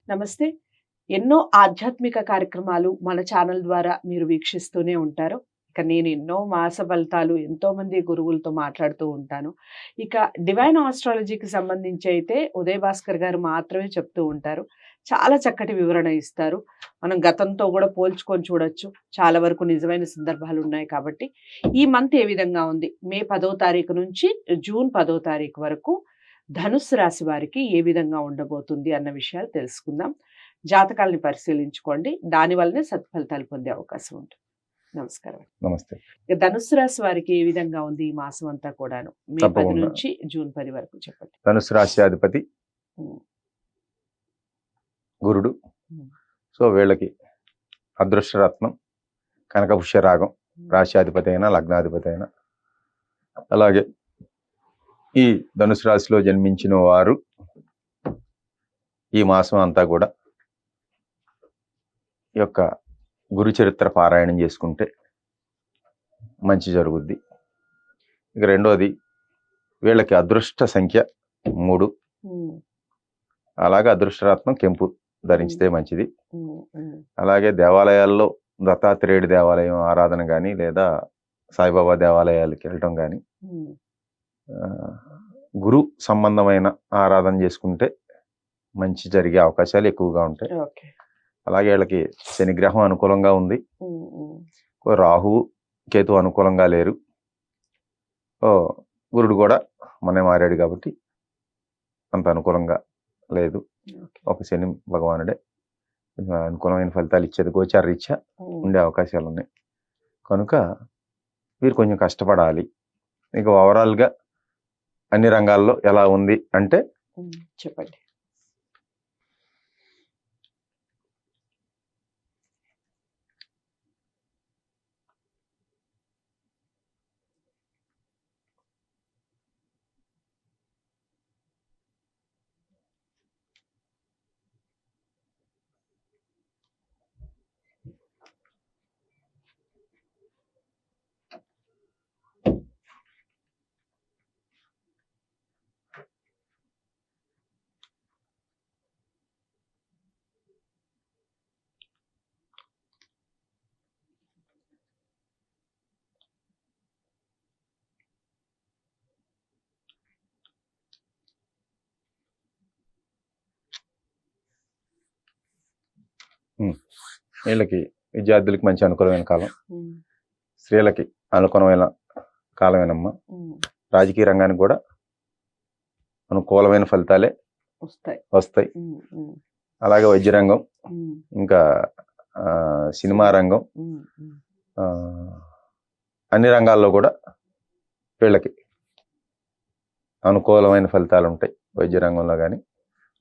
నమస్తే. ఎన్నో ఆధ్యాత్మిక కార్యక్రమాలు మన ఛానల్ ద్వారా మీరు వీక్షిస్తూనే ఉంటారు. ఇక నేను ఎన్నో మాస ఫలితాలు ఎంతోమంది గురువులతో మాట్లాడుతూ ఉంటాను. ఇక డివైన్ ఆస్ట్రాలజీకి సంబంధించి అయితే ఉదయ్ భాస్కర్ గారు మాత్రమే చెప్తూ ఉంటారు. చాలా చక్కటి వివరణ ఇస్తారు. మనం గతంతో కూడా పోల్చుకొని చూడొచ్చు. చాలా వరకు నిజమైన సందర్భాలు ఉన్నాయి కాబట్టి, ఈ మంత్ ఏ విధంగా ఉంది? మే 10వ తారీఖు నుంచి జూన్ 10వ తారీఖు వరకు ధనుస్సు రాశి వారికి ఏ విధంగా ఉండబోతుంది అన్న విషయాలు తెలుసుకుందాం. జాతకాలని పరిశీలించుకోండి. దాని వల్లనే సత్ఫలితాలు పొందే అవకాశం ఉంటుంది. నమస్కారం. నమస్తే. ఇక ధనుస్సు రాశి వారికి ఏ విధంగా ఉంది ఈ మాసం అంతా కూడాను? మే 10 తప్పకుండా. నుంచి జూన్ 10 వరకు చెప్పండి. ధనుసు రాశి అధిపతి ఉమ్, గురుడు. ఉమ్, సో వీళ్ళకి అదృష్టరత్నం కనకపుష్యరాగం, రాశ్యాధిపతి అయినా లగ్నాధిపతి అయినా. అలాగే ఈ ధనుసు రాశిలో జన్మించిన వారు ఈ మాసం అంతా కూడా ఈ యొక్క గురు చరిత్ర పారాయణం చేసుకుంటే మంచి జరుగుద్ది. ఇక రెండోది, వీళ్ళకి అదృష్ట సంఖ్య 3. ఉమ్, అలాగే అదృష్టరత్నం కెంపు ధరించితే మంచిది. ఉమ్, ఉమ్, అలాగే దేవాలయాల్లో దత్తాత్రేయుడి దేవాలయం ఆరాధన కానీ లేదా సాయిబాబా దేవాలయాలకు వెళ్ళటం కానీ ఉమ్, గురు సంబంధమైన ఆరాధన చేసుకుంటే మంచి జరిగే అవకాశాలు ఎక్కువగా ఉంటాయి. ఓకే. అలాగే వీళ్ళకి శనిగ్రహం అనుకూలంగా ఉంది, ఉమ్, ఉమ్, రాహువు కేతు అనుకూలంగా లేరు. ఓ గురుడు కూడా మొన్నే మారాడు కాబట్టి అంత అనుకూలంగా లేదు. ఓకే. ఒక శని భగవానుడే కొంచెం అనుకూలమైన ఫలితాలు ఇచ్చేది గోచార రీత్యా ఉమ్, ఉండే అవకాశాలు ఉన్నాయి. కనుక వీరు కొంచెం కష్టపడాలి. ఇక ఓవరాల్గా అన్ని రంగాల్లో ఎలా ఉంది అంటే ఉమ్, చెప్పండి. వీళ్ళకి విద్యార్థులకి మంచి అనుకూలమైన కాలం, ఉమ్, స్త్రీలకి అనుకూలమైన కాలమేనమ్మా. ఉమ్, రాజకీయ రంగానికి కూడా అనుకూలమైన ఫలితాలే వస్తాయి. వస్తాయి. ఉమ్, ఉమ్, అలాగే వైద్య రంగం, ఉమ్, ఇంకా సినిమా రంగం, ఉమ్, ఉమ్, ఆ, అన్ని రంగాల్లో కూడా వీళ్ళకి అనుకూలమైన ఫలితాలు ఉంటాయి. వైద్య రంగంలో కానీ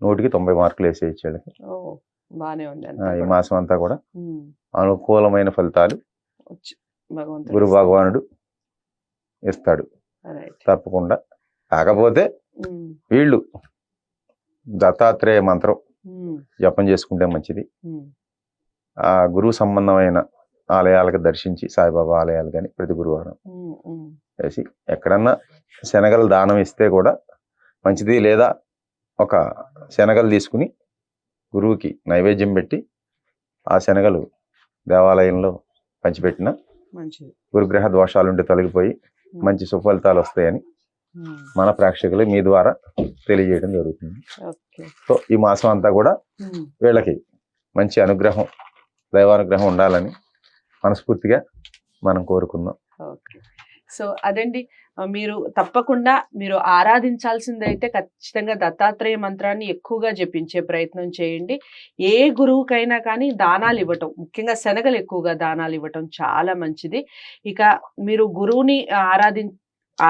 100కి 90 మార్కులు వేసేయచ్చు వీళ్ళకి. ఓ, బానే ఉంది అంతా ఈ కూడా. మాసం అంతా కూడా ఉమ్, అనుకూలమైన ఫలితాలు వచ్చు. భగవంతుడు గురు ఇస్తాడు. భగవానుడు ఇస్తాడు రైట్. తప్పకుండా. కాకపోతే ఉమ్, వీళ్ళు దత్తాత్రేయ మంత్రం ఉమ్, జపం చేసుకుంటే మంచిది. ఉమ్, ఆ గురువు సంబంధమైన ఆలయాలకు దర్శించి, సాయిబాబా ఆలయాలు కానీ ప్రతి గురువారం ఉమ్, ఉమ్, చేసి, ఎక్కడన్నా శనగలు దానం ఇస్తే కూడా మంచిది. లేదా ఒక శనగలు తీసుకుని గురువుకి నైవేద్యం పెట్టి ఆ శనగలు దేవాలయంలో పంచిపెట్టిన మంచిది. గురుగ్రహ దోషాలుంటే తొలగిపోయి మంచి సుఫలితాలు వస్తాయని ఉమ్, మన ప్రేక్షకులు మీ ద్వారా తెలియజేయడం జరుగుతుంది. ఓకే. సో ఈ మాసం అంతా కూడా ఉమ్, వీళ్ళకి మంచి అనుగ్రహం, దైవానుగ్రహం ఉండాలని మనస్ఫూర్తిగా మనం కోరుకుందాం. ఓకే. సో అదండి. మీరు తప్పకుండా మీరు ఆరాధించాల్సిందైతే ఖచ్చితంగా దత్తాత్రేయ మంత్రాన్ని ఎక్కువగా జపించే ప్రయత్నం చేయండి. ఏ గురువుకైనా కానీ దానాలు ఇవ్వటం, ముఖ్యంగా శనగలు ఎక్కువగా దానాలు ఇవ్వటం చాలా మంచిది. ఇక మీరు గురువుని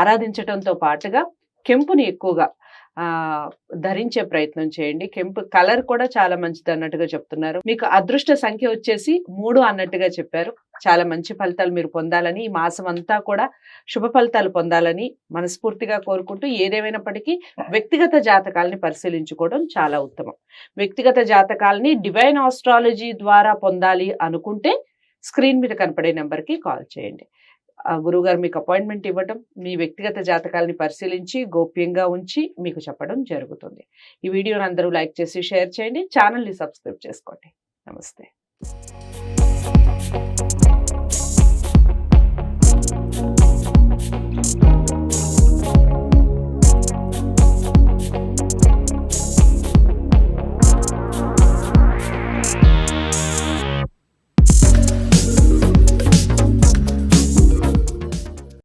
ఆరాధించటంతో పాటుగా కెంపుని ఎక్కువగా ధరించే ప్రయత్నం చేయండి. కెంపు కలర్ కూడా చాలా మంచిది అన్నట్టుగా చెప్తున్నారు. మీకు అదృష్ట సంఖ్య వచ్చేసి 3 అన్నట్టుగా చెప్పారు. చాలా మంచి ఫలితాలు మీరు పొందాలని, ఈ మాసం అంతా కూడా శుభ ఫలితాలు పొందాలని మనస్ఫూర్తిగా కోరుకుంటూ, ఏదేమైనప్పటికీ వ్యక్తిగత జాతకాలని పరిశీలించుకోవడం చాలా ఉత్తమం. వ్యక్తిగత జాతకాలని డివైన్ ఆస్ట్రాలజీ ద్వారా పొందాలి అనుకుంటే స్క్రీన్ మీద కనపడే నెంబర్కి కాల్ చేయండి. గురువుగారు మీకు అపాయింట్మెంట్ ఇవ్వటం, మీ వ్యక్తిగత జాతకాలని పరిశీలించి గోప్యంగా ఉంచి మీకు చెప్పడం జరుగుతుంది. ఈ వీడియోని అందరూ లైక్ చేసి షేర్ చేయండి. ఛానల్ని సబ్స్క్రైబ్ చేసుకోండి. నమస్తే.